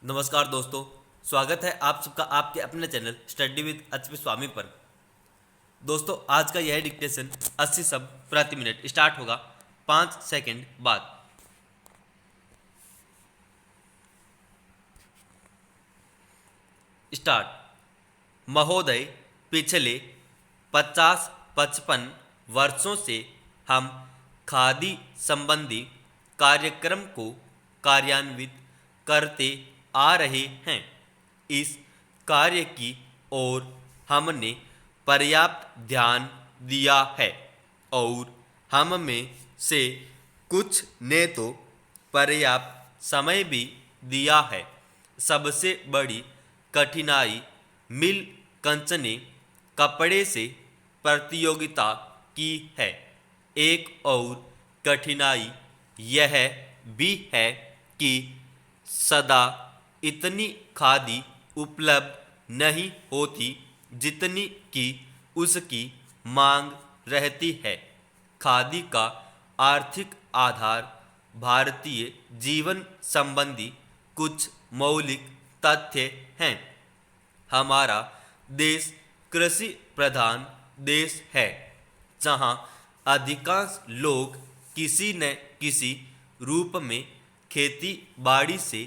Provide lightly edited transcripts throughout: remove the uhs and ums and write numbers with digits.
नमस्कार दोस्तों। स्वागत है आप सबका आपके अपने चैनल स्टडी विद एचपी स्वामी पर। दोस्तों आज का यह डिक्टेशन 80 शब्द प्रति मिनट स्टार्ट होगा 5 सेकंड बाद। स्टार्ट। महोदय, पिछले 50-55 वर्षों से हम खादी संबंधी कार्यक्रम को कार्यान्वित करते आ रहे हैं। इस कार्य की ओर हमने पर्याप्त ध्यान दिया है और हम में से कुछ ने तो पर्याप्त समय भी दिया है। सबसे बड़ी कठिनाई मिल कंचने कपड़े से प्रतियोगिता की है। एक और कठिनाई यह भी है कि सदा इतनी खादी उपलब्ध नहीं होती जितनी कि उसकी मांग रहती है। खादी का आर्थिक आधार भारतीय जीवन संबंधी कुछ मौलिक तथ्य हैं। हमारा देश कृषि प्रधान देश है, जहां अधिकांश लोग किसी न किसी रूप में खेती बाड़ी से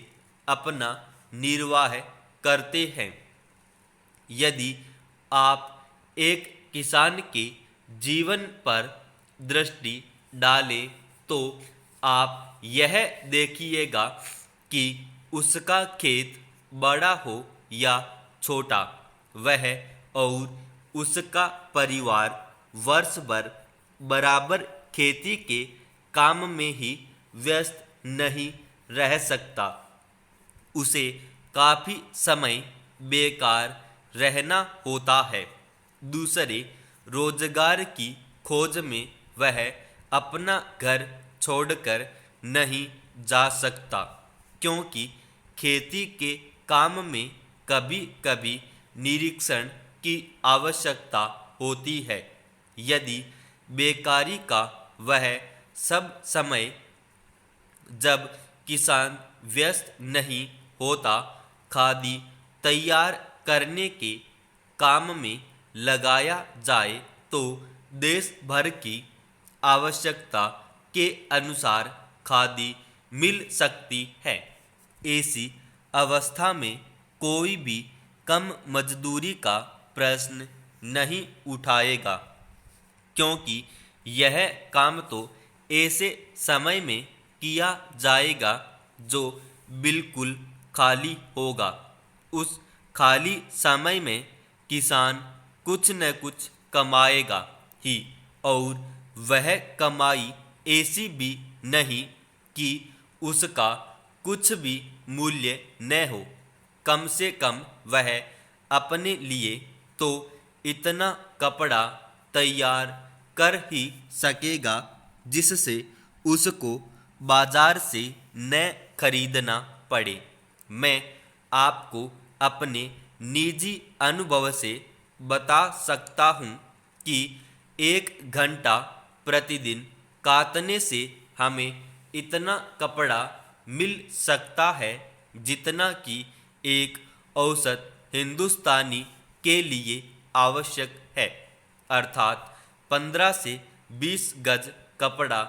अपना निर्वाह करते हैं। यदि आप एक किसान के जीवन पर दृष्टि डालें तो आप यह देखिएगा कि उसका खेत बड़ा हो या छोटा, वह और उसका परिवार वर्ष भर बराबर खेती के काम में ही व्यस्त नहीं रह सकता। उसे काफ़ी समय बेकार रहना होता है। दूसरे रोजगार की खोज में वह अपना घर छोड़कर नहीं जा सकता, क्योंकि खेती के काम में कभी कभी निरीक्षण की आवश्यकता होती है। यदि बेकारी का वह सब समय जब किसान व्यस्त नहीं होता खादी तैयार करने के काम में लगाया जाए तो देश भर की आवश्यकता के अनुसार खादी मिल सकती है। ऐसी अवस्था में कोई भी कम मजदूरी का प्रश्न नहीं उठाएगा, क्योंकि यह काम तो ऐसे समय में किया जाएगा जो बिल्कुल खाली होगा। उस खाली समय में किसान कुछ न कुछ कमाएगा ही, और वह कमाई ऐसी भी नहीं कि उसका कुछ भी मूल्य न हो। कम से कम वह अपने लिए तो इतना कपड़ा तैयार कर ही सकेगा जिससे उसको बाजार से न खरीदना पड़े। मैं आपको अपने निजी अनुभव से बता सकता हूँ कि 1 घंटा प्रतिदिन काटने से हमें इतना कपड़ा मिल सकता है जितना कि एक औसत हिंदुस्तानी के लिए आवश्यक है, अर्थात 15 से 20 गज कपड़ा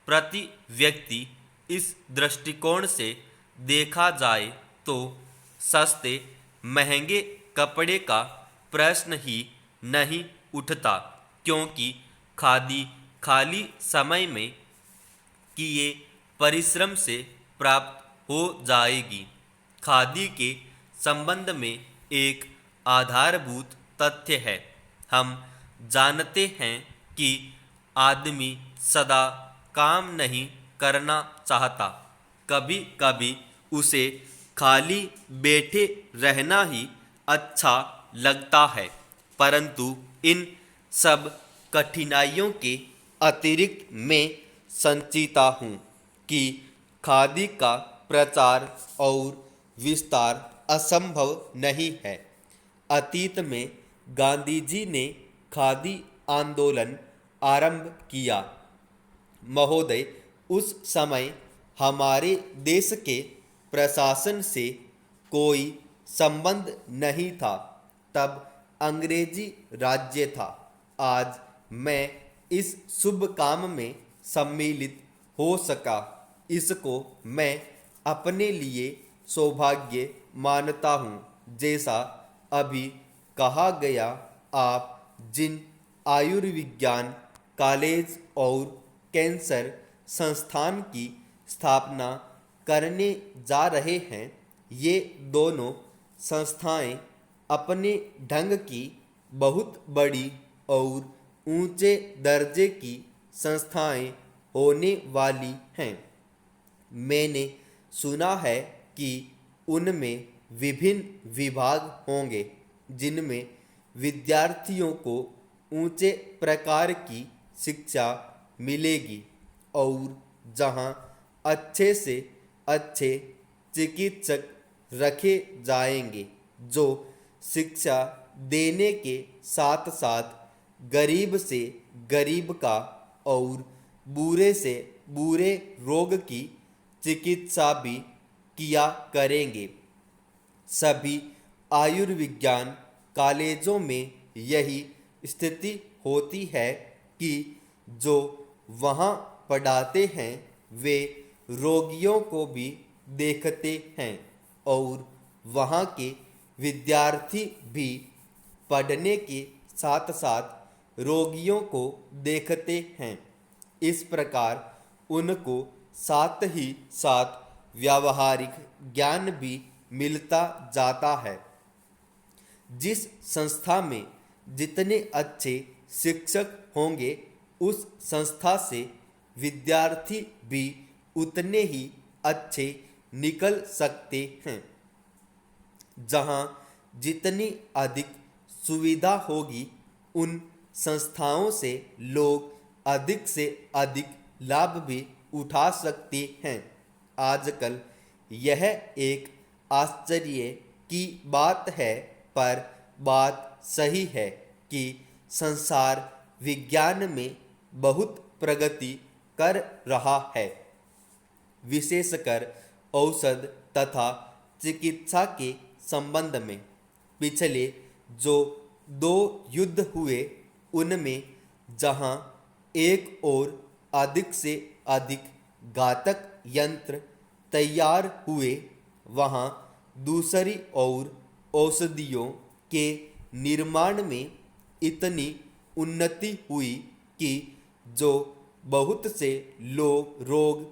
प्रति व्यक्ति। इस दृष्टिकोण से देखा जाए तो सस्ते महंगे कपड़े का प्रश्न ही नहीं उठता, क्योंकि खादी खाली समय में किए परिश्रम से प्राप्त हो जाएगी। खादी के संबंध में एक आधारभूत तथ्य है। हम जानते हैं कि आदमी सदा काम नहीं करना चाहता। कभी कभी उसे खाली बैठे रहना ही अच्छा लगता है, परंतु इन सब कठिनाइयों के अतिरिक्त मैं संचिता हूँ कि खादी का प्रचार और विस्तार असंभव नहीं है। अतीत में गांधी जी ने खादी आंदोलन आरंभ किया। महोदय, उस समय हमारे देश के प्रशासन से कोई संबंध नहीं था, तब अंग्रेजी राज्य था। आज मैं इस शुभ काम में सम्मिलित हो सका, इसको मैं अपने लिए सौभाग्य मानता हूँ। जैसा अभी कहा गया, आप जिन आयुर्विज्ञान कॉलेज और कैंसर संस्थान की स्थापना करने जा रहे हैं, ये दोनों संस्थाएं अपने ढंग की बहुत बड़ी और ऊंचे दर्जे की संस्थाएं होने वाली हैं। मैंने सुना है कि उनमें विभिन्न विभाग होंगे जिनमें विद्यार्थियों को ऊंचे प्रकार की शिक्षा मिलेगी और जहां अच्छे से अच्छे चिकित्सक रखे जाएंगे, जो शिक्षा देने के साथ साथ गरीब से गरीब का और बुरे से बुरे रोग की चिकित्सा भी किया करेंगे। सभी आयुर्विज्ञान कॉलेजों में यही स्थिति होती है कि जो वहाँ पढ़ाते हैं वे रोगियों को भी देखते हैं और वहाँ के विद्यार्थी भी पढ़ने के साथ साथ रोगियों को देखते हैं। इस प्रकार उनको साथ ही साथ व्यावहारिक ज्ञान भी मिलता जाता है। जिस संस्था में जितने अच्छे शिक्षक होंगे, उस संस्था से विद्यार्थी भी उतने ही अच्छे निकल सकते हैं। जहाँ जितनी अधिक सुविधा होगी, उन संस्थाओं से लोग अधिक से अधिक लाभ भी उठा सकते हैं। आजकल यह एक आश्चर्य की बात है, पर बात सही है कि संसार विज्ञान में बहुत प्रगति कर रहा है। विशेषकर औषध तथा चिकित्सा के संबंध में पिछले जो 2 युद्ध हुए, उनमें जहां एक और अधिक से अधिक घातक यंत्र तैयार हुए, वहां दूसरी ओर औषधियों के निर्माण में इतनी उन्नति हुई कि जो बहुत से रोग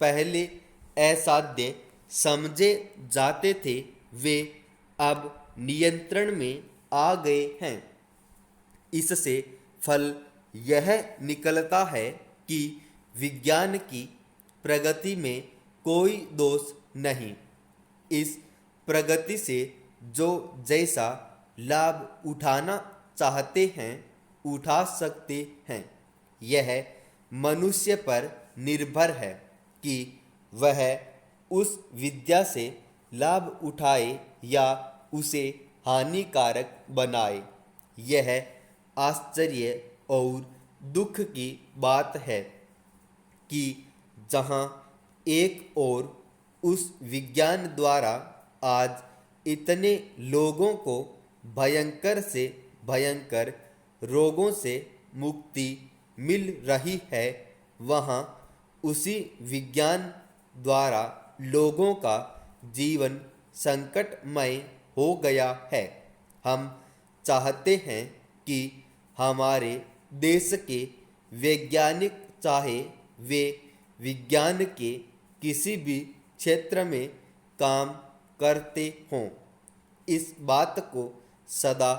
पहले असाध्य समझे जाते थे, वे अब नियंत्रण में आ गए हैं। इससे फल यह निकलता है कि विज्ञान की प्रगति में कोई दोष नहीं। इस प्रगति से जो जैसा लाभ उठाना चाहते हैं, उठा सकते हैं। यह मनुष्य पर निर्भर है कि वह उस विद्या से लाभ उठाए या उसे हानिकारक बनाए। यह आश्चर्य और दुख की बात है कि जहाँ एक ओर उस विज्ञान द्वारा आज इतने लोगों को भयंकर से भयंकर रोगों से मुक्ति मिल रही है, वहाँ उसी विज्ञान द्वारा लोगों का जीवन संकटमय हो गया है। हम चाहते हैं कि हमारे देश के वैज्ञानिक, चाहे वे विज्ञान के किसी भी क्षेत्र में काम करते हों, इस बात को सदा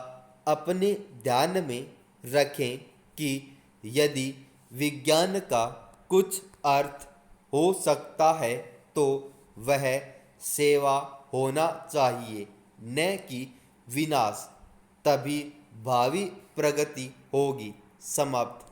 अपने ध्यान में रखें कि यदि विज्ञान का कुछ अर्थ हो सकता है तो वह सेवा होना चाहिए, न कि विनाश। तभी भावी प्रगति होगी। समाप्त।